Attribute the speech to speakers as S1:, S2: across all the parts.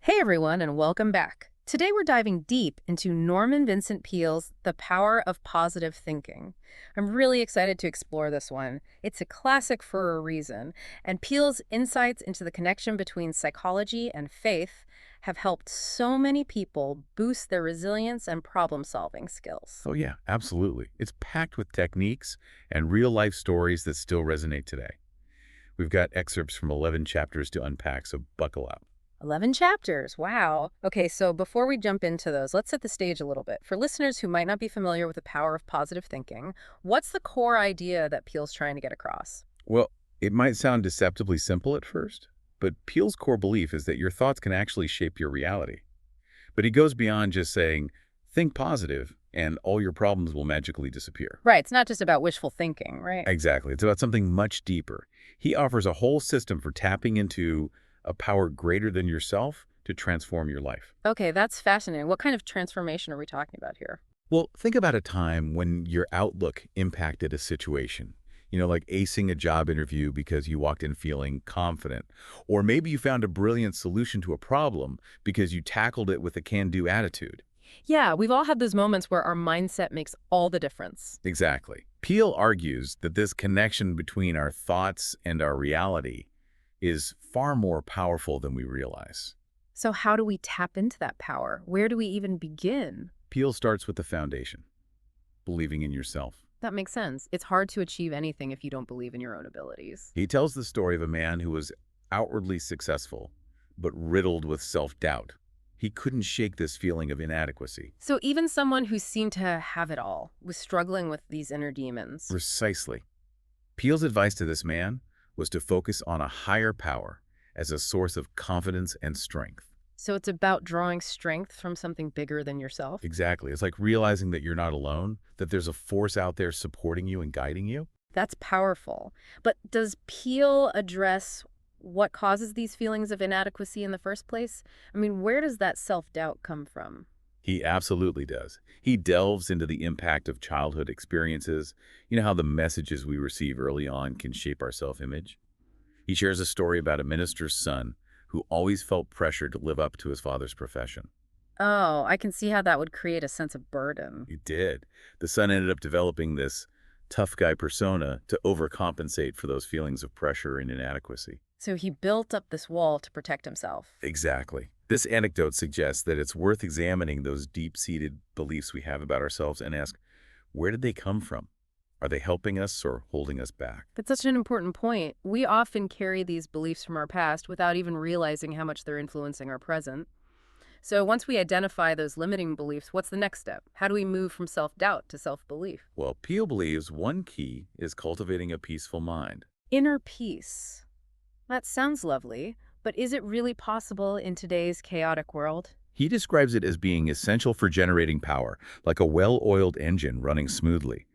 S1: Hey everyone, and welcome back. Today we're diving deep into Norman Vincent Peale's The Power of Positive Thinking. I'm really excited to explore this one. It's a classic for a reason, and Peale's insights into the connection between psychology and faith have helped so many people boost their resilience and problem-solving skills.
S2: Oh, yeah, absolutely. It's packed with techniques and real life stories that still resonate today. We've got excerpts from 11 chapters to unpack, so buckle up.
S1: 11 chapters. Wow. Okay, so before we jump into those, let's set the stage a little bit. For listeners who might not be familiar with the power of positive thinking, what's the core idea that Peele's trying to get across?
S2: Well, it might sound deceptively simple at first, but Peele's core belief is that your thoughts can actually shape your reality. But he goes beyond just saying, think positive, and all your problems will magically disappear.
S1: Right, it's not just about wishful thinking, right?
S2: Exactly. It's about something much deeper. He offers a whole system for tapping into a power greater than yourself to transform your life.
S1: Okay, that's fascinating. What kind of transformation are we talking about here?
S2: Well, think about a time when your outlook impacted a situation. Like acing a job interview because you walked in feeling confident. Or maybe you found a brilliant solution to a problem because you tackled it with a can-do attitude.
S1: Yeah, we've all had those moments where our mindset makes all the difference.
S2: Exactly. Peele argues that this connection between our thoughts and our reality is far more powerful than we realize.
S1: So how do we tap into that power? Where do we even begin?
S2: Peele starts with the foundation, believing in yourself.
S1: That makes sense. It's hard to achieve anything if you don't believe in your own abilities.
S2: He tells the story of a man who was outwardly successful, but riddled with self-doubt. He couldn't shake this feeling of inadequacy.
S1: So even someone who seemed to have it all was struggling with these inner demons.
S2: Precisely. Peele's advice to this man was to focus on a higher power as a source of confidence and strength.
S1: So it's about drawing strength from something bigger than yourself?
S2: Exactly. It's like realizing that you're not alone, that there's a force out there supporting you and guiding you.
S1: That's powerful. But does Peele address what causes these feelings of inadequacy in the first place? I mean, where does that self-doubt come from?
S2: He absolutely does. He delves into the impact of childhood experiences. You know how the messages we receive early on can shape our self-image? He shares a story about a minister's son who always felt pressure to live up to his father's profession.
S1: Oh, I can see how that would create a sense of burden.
S2: He did. The son ended up developing this tough guy persona to overcompensate for those feelings of pressure and inadequacy.
S1: So he built up this wall to protect himself.
S2: Exactly. This anecdote suggests that it's worth examining those deep-seated beliefs we have about ourselves and ask, where did they come from? Are they helping us or holding us back?
S1: That's such an important point. We often carry these beliefs from our past without even realizing how much they're influencing our present. So once we identify those limiting beliefs, what's the next step? How do we move from self-doubt to self-belief?
S2: Well, Peele believes one key is cultivating a peaceful mind.
S1: Inner peace. That sounds lovely, but is it really possible in today's chaotic world?
S2: He describes it as being essential for generating power, like a well-oiled engine running smoothly.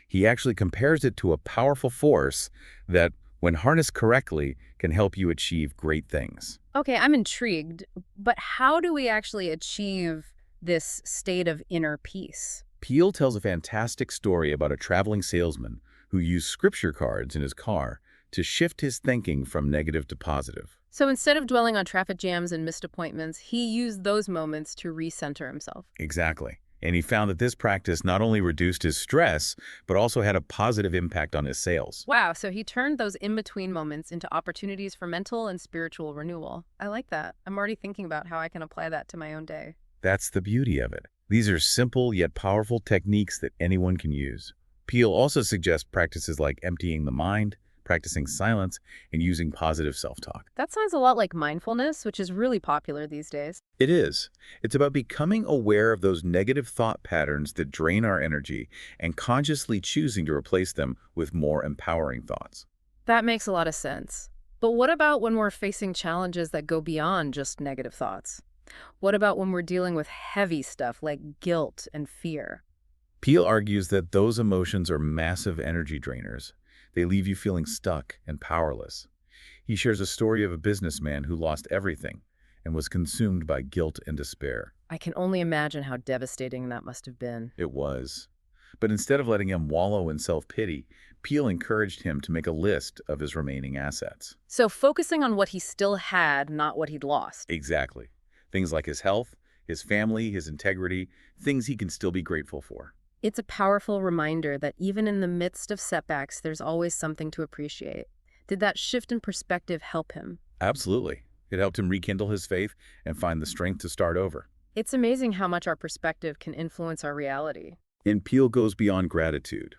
S2: He actually compares it to a powerful force that, when harnessed correctly, can help you achieve great things.
S1: Okay, I'm intrigued, but how do we actually achieve this state of inner peace?
S2: Peele tells a fantastic story about a traveling salesman who used scripture cards in his car to shift his thinking from negative to positive.
S1: So instead of dwelling on traffic jams and missed appointments, he used those moments to recenter himself.
S2: Exactly. And he found that this practice not only reduced his stress, but also had a positive impact on his sales.
S1: Wow, so he turned those in-between moments into opportunities for mental and spiritual renewal. I like that. I'm already thinking about how I can apply that to my own day.
S2: That's the beauty of it. These are simple yet powerful techniques that anyone can use. Peele also suggests practices like emptying the mind, practicing silence, and using positive self-talk.
S1: That sounds a lot like mindfulness, which is really popular these days.
S2: It is. It's about becoming aware of those negative thought patterns that drain our energy and consciously choosing to replace them with more empowering thoughts.
S1: That makes a lot of sense. But what about when we're facing challenges that go beyond just negative thoughts? What about when we're dealing with heavy stuff like guilt and fear?
S2: Peele argues that those emotions are massive energy drainers. They leave you feeling stuck and powerless. He shares a story of a businessman who lost everything and was consumed by guilt and despair.
S1: I can only imagine how devastating that must have been.
S2: It was. But instead of letting him wallow in self-pity, Peele encouraged him to make a list of his remaining assets.
S1: So focusing on what he still had, not what he'd lost.
S2: Exactly. Things like his health, his family, his integrity, things he can still be grateful for.
S1: It's a powerful reminder that even in the midst of setbacks, there's always something to appreciate. Did that shift in perspective help him?
S2: Absolutely. It helped him rekindle his faith and find the strength to start over.
S1: It's amazing how much our perspective can influence our reality.
S2: And Peele goes beyond gratitude.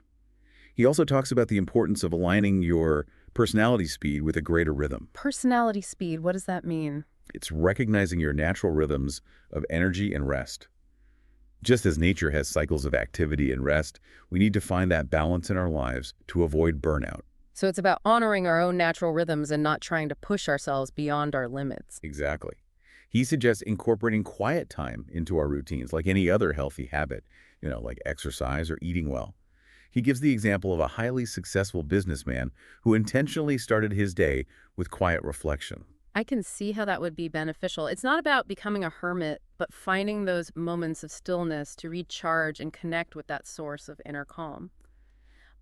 S2: He also talks about the importance of aligning your personality speed with a greater rhythm.
S1: Personality speed, what does that mean?
S2: It's recognizing your natural rhythms of energy and rest. Just as nature has cycles of activity and rest, we need to find that balance in our lives to avoid burnout.
S1: So it's about honoring our own natural rhythms and not trying to push ourselves beyond our limits.
S2: Exactly. He suggests incorporating quiet time into our routines like any other healthy habit, like exercise or eating well. He gives the example of a highly successful businessman who intentionally started his day with quiet reflection.
S1: I can see how that would be beneficial. It's not about becoming a hermit, but finding those moments of stillness to recharge and connect with that source of inner calm.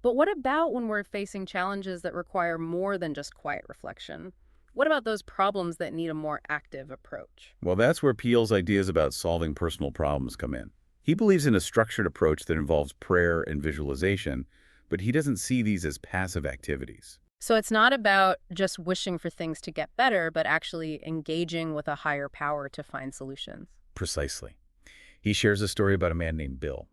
S1: But what about when we're facing challenges that require more than just quiet reflection? What about those problems that need a more active approach?
S2: Well, that's where Peele's ideas about solving personal problems come in. He believes in a structured approach that involves prayer and visualization, but he doesn't see these as passive activities.
S1: So it's not about just wishing for things to get better, but actually engaging with a higher power to find solutions.
S2: Precisely. He shares a story about a man named Bill,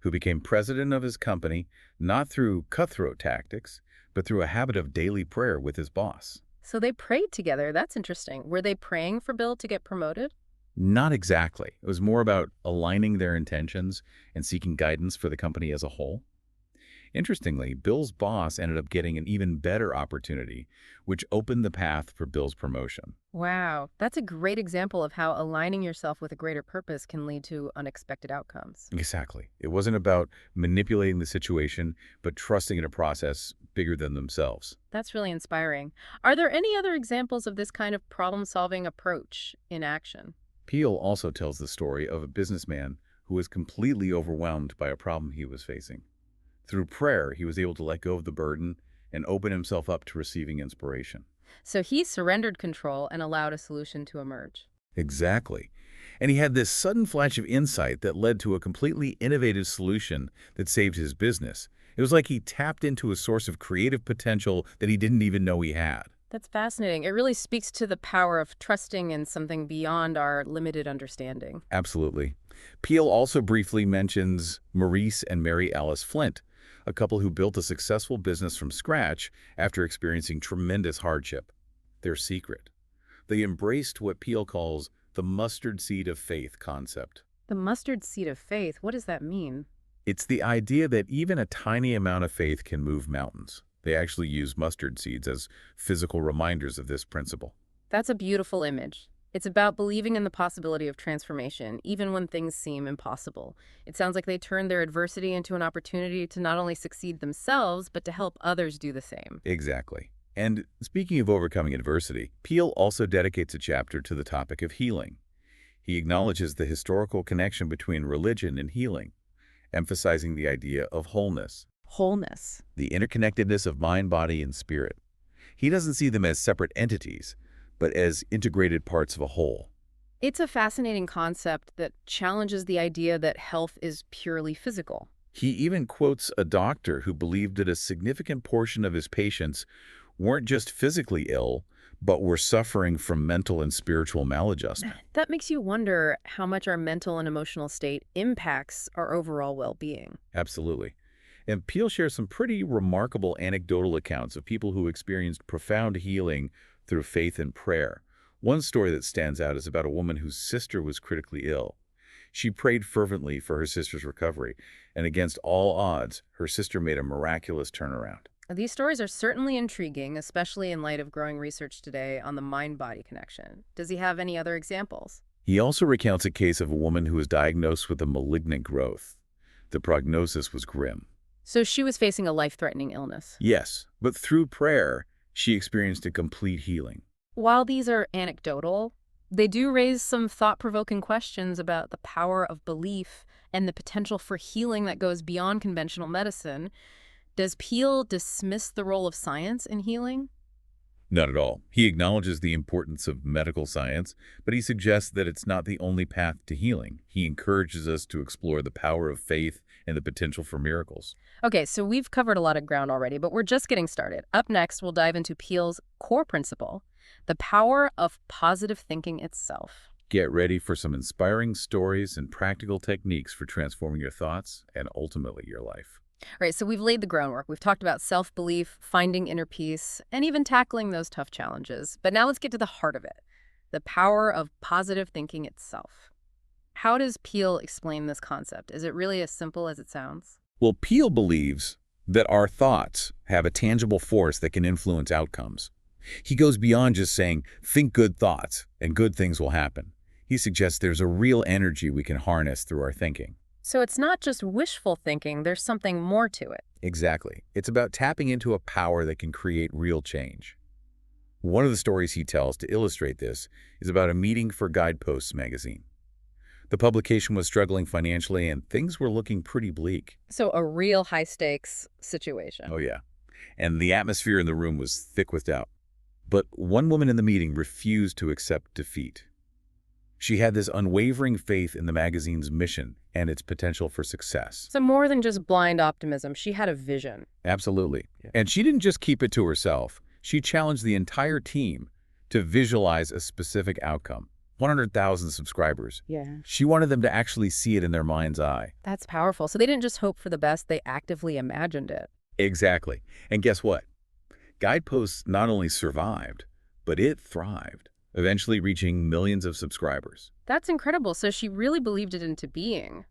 S2: who became president of his company not through cutthroat tactics, but through a habit of daily prayer with his boss.
S1: So they prayed together. That's interesting. Were they praying for Bill to get promoted?
S2: Not exactly. It was more about aligning their intentions and seeking guidance for the company as a whole. Interestingly, Bill's boss ended up getting an even better opportunity, which opened the path for Bill's promotion.
S1: Wow, that's a great example of how aligning yourself with a greater purpose can lead to unexpected outcomes.
S2: Exactly. It wasn't about manipulating the situation, but trusting in a process bigger than themselves.
S1: That's really inspiring. Are there any other examples of this kind of problem-solving approach in action?
S2: Peele also tells the story of a businessman who was completely overwhelmed by a problem he was facing. Through prayer, he was able to let go of the burden and open himself up to receiving inspiration.
S1: So he surrendered control and allowed a solution to emerge.
S2: Exactly. And he had this sudden flash of insight that led to a completely innovative solution that saved his business. It was like he tapped into a source of creative potential that he didn't even know he had.
S1: That's fascinating. It really speaks to the power of trusting in something beyond our limited understanding.
S2: Absolutely. Peele also briefly mentions Maurice and Mary Alice Flint, a couple who built a successful business from scratch after experiencing tremendous hardship. Their secret: they embraced what Peele calls the mustard seed of faith concept.
S1: The mustard seed of faith, what does that mean?
S2: It's the idea that even a tiny amount of faith can move mountains. They actually use mustard seeds as physical reminders of this principle.
S1: That's a beautiful image. It's about believing in the possibility of transformation, even when things seem impossible. It sounds like they turned their adversity into an opportunity to not only succeed themselves, but to help others do the same.
S2: Exactly. And speaking of overcoming adversity, Peele also dedicates a chapter to the topic of healing. He acknowledges the historical connection between religion and healing, emphasizing the idea of wholeness.
S1: Wholeness.
S2: The interconnectedness of mind, body, and spirit. He doesn't see them as separate entities, but as integrated parts of a whole.
S1: It's a fascinating concept that challenges the idea that health is purely physical.
S2: He even quotes a doctor who believed that a significant portion of his patients weren't just physically ill, but were suffering from mental and spiritual maladjustment.
S1: That makes you wonder how much our mental and emotional state impacts our overall well-being.
S2: Absolutely. And Peele shares some pretty remarkable anecdotal accounts of people who experienced profound healing through faith and prayer. One story that stands out is about a woman whose sister was critically ill. She prayed fervently for her sister's recovery, and against all odds, her sister made a miraculous turnaround.
S1: These stories are certainly intriguing, especially in light of growing research today on the mind-body connection. Does he have any other examples?
S2: He also recounts a case of a woman who was diagnosed with a malignant growth. The prognosis was grim.
S1: So she was facing a life-threatening illness.
S2: Yes, but through prayer, she experienced a complete healing.
S1: While these are anecdotal, they do raise some thought-provoking questions about the power of belief and the potential for healing that goes beyond conventional medicine. Does Peele dismiss the role of science in healing?
S2: Not at all. He acknowledges the importance of medical science, but he suggests that it's not the only path to healing. He encourages us to explore the power of faith and the potential for miracles.
S1: Okay, so we've covered a lot of ground already, but we're just getting started. Up next, we'll dive into Peele's core principle, the power of positive thinking itself.
S2: Get ready for some inspiring stories and practical techniques for transforming your thoughts and ultimately your life.
S1: All right, so we've laid the groundwork. We've talked about self-belief, finding inner peace, and even tackling those tough challenges. But now let's get to the heart of it, the power of positive thinking itself. How does Peele explain this concept? Is it really as simple as it sounds?
S2: Well, Peele believes that our thoughts have a tangible force that can influence outcomes. He goes beyond just saying, think good thoughts and good things will happen. He suggests there's a real energy we can harness through our thinking.
S1: So it's not just wishful thinking, there's something more to it.
S2: Exactly. It's about tapping into a power that can create real change. One of the stories he tells to illustrate this is about a meeting for Guideposts magazine. The publication was struggling financially and things were looking pretty bleak.
S1: So a real high-stakes situation.
S2: Oh yeah. And the atmosphere in the room was thick with doubt. But one woman in the meeting refused to accept defeat. She had this unwavering faith in the magazine's mission and its potential for success.
S1: So more than just blind optimism, she had a vision.
S2: Absolutely. And she didn't just keep it to herself. She challenged the entire team to visualize a specific outcome. 100,000 subscribers.
S1: Yeah.
S2: She wanted them to actually see it in their mind's eye.
S1: That's powerful. So they didn't just hope for the best, they actively imagined it.
S2: Exactly. And guess what? Guideposts not only survived, but it thrived, eventually reaching millions of subscribers.
S1: That's incredible. So she really believed it into being.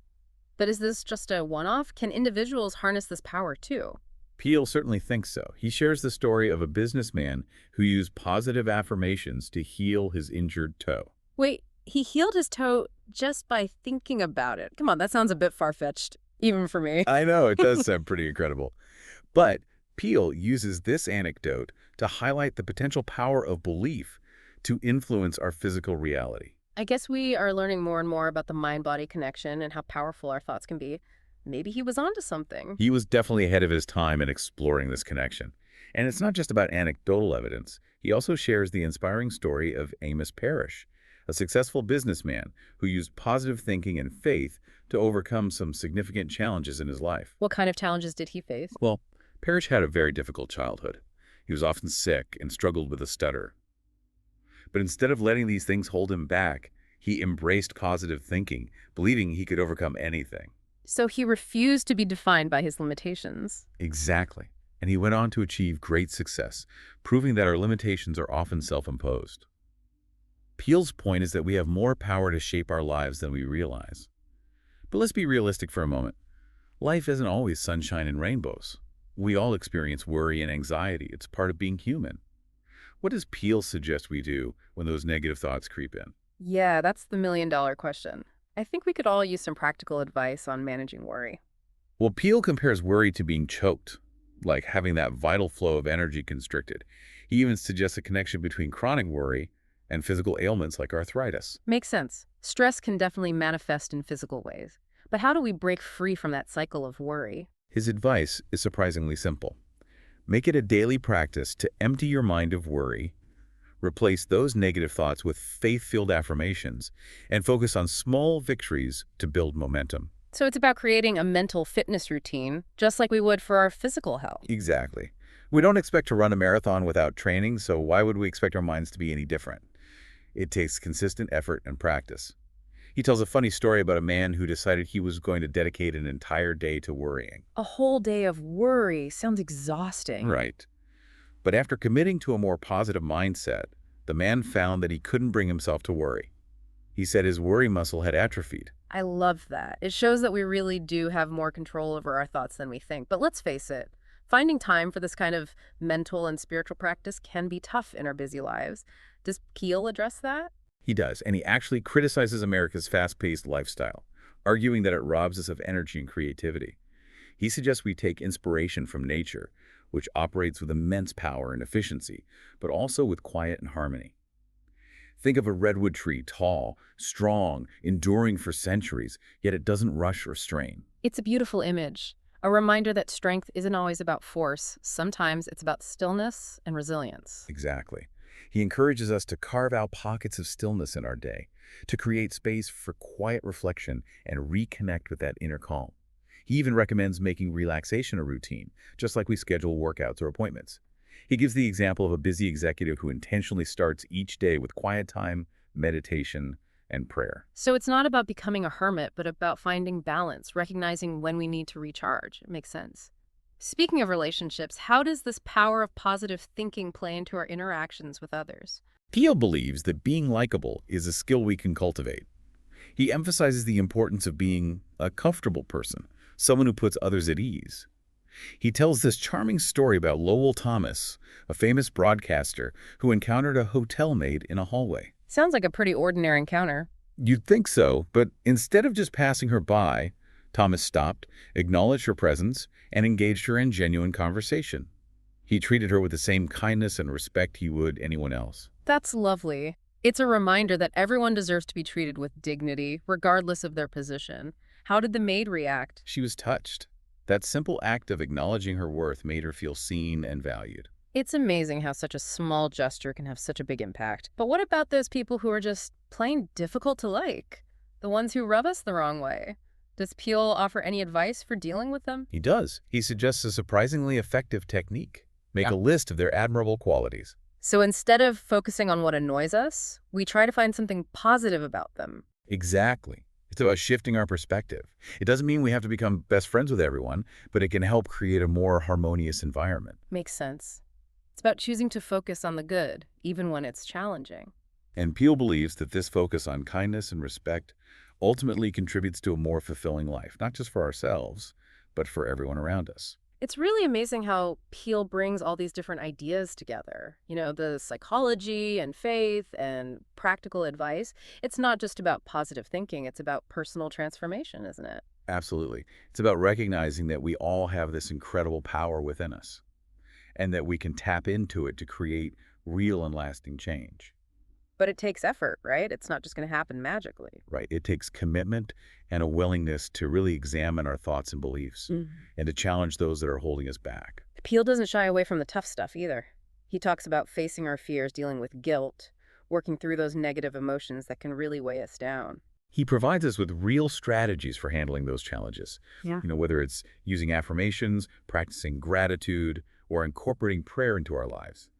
S1: But is this just a one-off? Can individuals harness this power too?
S2: Peele certainly thinks so. He shares the story of a businessman who used positive affirmations to heal his injured toe.
S1: Wait, he healed his toe just by thinking about it. Come on, that sounds a bit far-fetched, even for me.
S2: I know, it does sound pretty incredible. But Peele uses this anecdote to highlight the potential power of belief to influence our physical reality.
S1: I guess we are learning more and more about the mind-body connection and how powerful our thoughts can be. Maybe he was onto something.
S2: He was definitely ahead of his time in exploring this connection. And it's not just about anecdotal evidence. He also shares the inspiring story of Amos Parrish, a successful businessman who used positive thinking and faith to overcome some significant challenges in his life.
S1: What kind of challenges did he face?
S2: Well, Parrish had a very difficult childhood. He was often sick and struggled with a stutter. But instead of letting these things hold him back, he embraced positive thinking, believing he could overcome anything.
S1: So he refused to be defined by his limitations.
S2: Exactly. And he went on to achieve great success, proving that our limitations are often self-imposed. Peele's point is that we have more power to shape our lives than we realize. But let's be realistic for a moment. Life isn't always sunshine and rainbows. We all experience worry and anxiety. It's part of being human. What does Peele suggest we do when those negative thoughts creep in?
S1: Yeah, that's the million-dollar question. I think we could all use some practical advice on managing worry.
S2: Well, Peele compares worry to being choked, like having that vital flow of energy constricted. He even suggests a connection between chronic worry and physical ailments like arthritis.
S1: Makes sense. Stress can definitely manifest in physical ways. But how do we break free from that cycle of worry?
S2: His advice is surprisingly simple. Make it a daily practice to empty your mind of worry, replace those negative thoughts with faith-filled affirmations, and focus on small victories to build momentum.
S1: So it's about creating a mental fitness routine, just like we would for our physical health.
S2: Exactly. We don't expect to run a marathon without training, so why would we expect our minds to be any different? It takes consistent effort and practice. He tells a funny story about a man who decided he was going to dedicate an entire day to worrying.
S1: A whole day of worry sounds exhausting.
S2: Right. But after committing to a more positive mindset, the man found that he couldn't bring himself to worry. He said his worry muscle had atrophied.
S1: I love that. It shows that we really do have more control over our thoughts than we think. But let's face it, finding time for this kind of mental and spiritual practice can be tough in our busy lives. Does Peele address that?
S2: He does, and he actually criticizes America's fast-paced lifestyle, arguing that it robs us of energy and creativity. He suggests we take inspiration from nature, which operates with immense power and efficiency, but also with quiet and harmony. Think of a redwood tree, tall, strong, enduring for centuries, yet it doesn't rush or strain.
S1: It's a beautiful image. A reminder that strength isn't always about force. Sometimes it's about stillness and resilience.
S2: Exactly. He encourages us to carve out pockets of stillness in our day, to create space for quiet reflection and reconnect with that inner calm. He even recommends making relaxation a routine, just like we schedule workouts or appointments. He gives the example of a busy executive who intentionally starts each day with quiet time, meditation, and prayer.
S1: So it's not about becoming a hermit, but about finding balance, recognizing when we need to recharge. It makes sense. Speaking of relationships, how does this power of positive thinking play into our interactions with others?
S2: Pio believes that being likable is a skill we can cultivate. He emphasizes the importance of being a comfortable person, someone who puts others at ease. He tells this charming story about Lowell Thomas, a famous broadcaster who encountered a hotel maid in a hallway.
S1: Sounds like a pretty ordinary encounter.
S2: You'd think so, but instead of just passing her by, Thomas stopped, acknowledged her presence, and engaged her in genuine conversation. He treated her with the same kindness and respect he would anyone else.
S1: That's lovely. It's a reminder that everyone deserves to be treated with dignity, regardless of their position. How did the maid react?
S2: She was touched. That simple act of acknowledging her worth made her feel seen and valued.
S1: It's amazing how such a small gesture can have such a big impact. But what about those people who are just plain difficult to like? The ones who rub us the wrong way? Does Peel offer any advice for dealing with them?
S2: He does. He suggests a surprisingly effective technique. Make a list of their admirable qualities.
S1: So instead of focusing on what annoys us, we try to find something positive about them.
S2: Exactly. It's about shifting our perspective. It doesn't mean we have to become best friends with everyone, but it can help create a more harmonious environment.
S1: Makes sense. It's about choosing to focus on the good, even when it's challenging.
S2: And Peel believes that this focus on kindness and respect ultimately contributes to a more fulfilling life, not just for ourselves, but for everyone around us.
S1: It's really amazing how Peel brings all these different ideas together. The psychology and faith and practical advice. It's not just about positive thinking, it's about personal transformation, isn't it?
S2: Absolutely. It's about recognizing that we all have this incredible power within us and that we can tap into it to create real and lasting change.
S1: But it takes effort, right? It's not just going to happen magically.
S2: Right. It takes commitment and a willingness to really examine our thoughts and beliefs and to challenge those that are holding us back.
S1: Peel doesn't shy away from the tough stuff either. He talks about facing our fears, dealing with guilt, working through those negative emotions that can really weigh us down.
S2: He provides us with real strategies for handling those challenges.
S1: Yeah.
S2: Whether it's using affirmations, practicing gratitude, or incorporating prayer into our lives.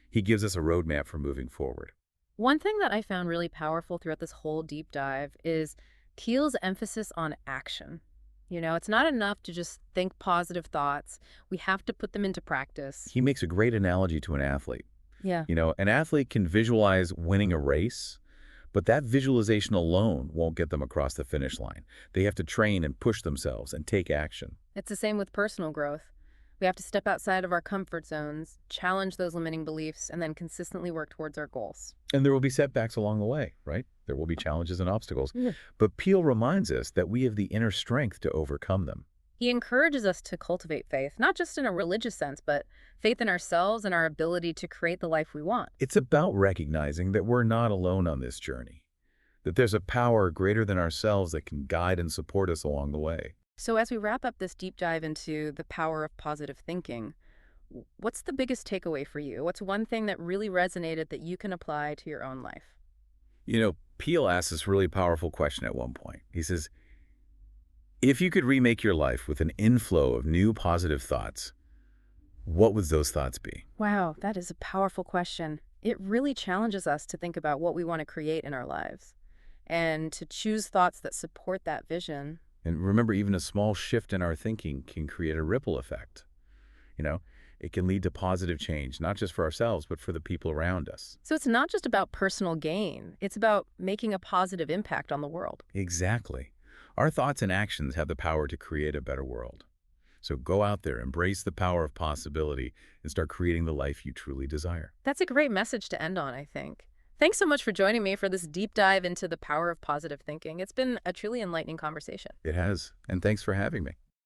S2: He gives us a roadmap for moving forward.
S1: One thing that I found really powerful throughout this whole deep dive is Peel's emphasis on action. It's not enough to just think positive thoughts. We have to put them into practice.
S2: He makes a great analogy to an athlete.
S1: Yeah.
S2: An athlete can visualize winning a race, but that visualization alone won't get them across the finish line. They have to train and push themselves and take action.
S1: It's the same with personal growth. We have to step outside of our comfort zones, challenge those limiting beliefs, and then consistently work towards our goals.
S2: And there will be setbacks along the way, right? There will be challenges and obstacles.
S1: Yeah.
S2: But Peel reminds us that we have the inner strength to overcome them.
S1: He encourages us to cultivate faith, not just in a religious sense, but faith in ourselves and our ability to create the life we want.
S2: It's about recognizing that we're not alone on this journey, that there's a power greater than ourselves that can guide and support us along the way.
S1: So as we wrap up this deep dive into the power of positive thinking, what's the biggest takeaway for you? What's one thing that really resonated that you can apply to your own life?
S2: Peel asks this really powerful question at one point. He says, if you could remake your life with an inflow of new positive thoughts, what would those thoughts be?
S1: Wow, that is a powerful question. It really challenges us to think about what we want to create in our lives and to choose thoughts that support that vision.
S2: And remember, even a small shift in our thinking can create a ripple effect. It can lead to positive change, not just for ourselves, but for the people around us.
S1: So it's not just about personal gain. It's about making a positive impact on the world.
S2: Exactly. Our thoughts and actions have the power to create a better world. So go out there, embrace the power of possibility, and start creating the life you truly desire.
S1: That's a great message to end on, I think. Thanks so much for joining me for this deep dive into the power of positive thinking. It's been a truly enlightening conversation.
S2: It has. And thanks for having me.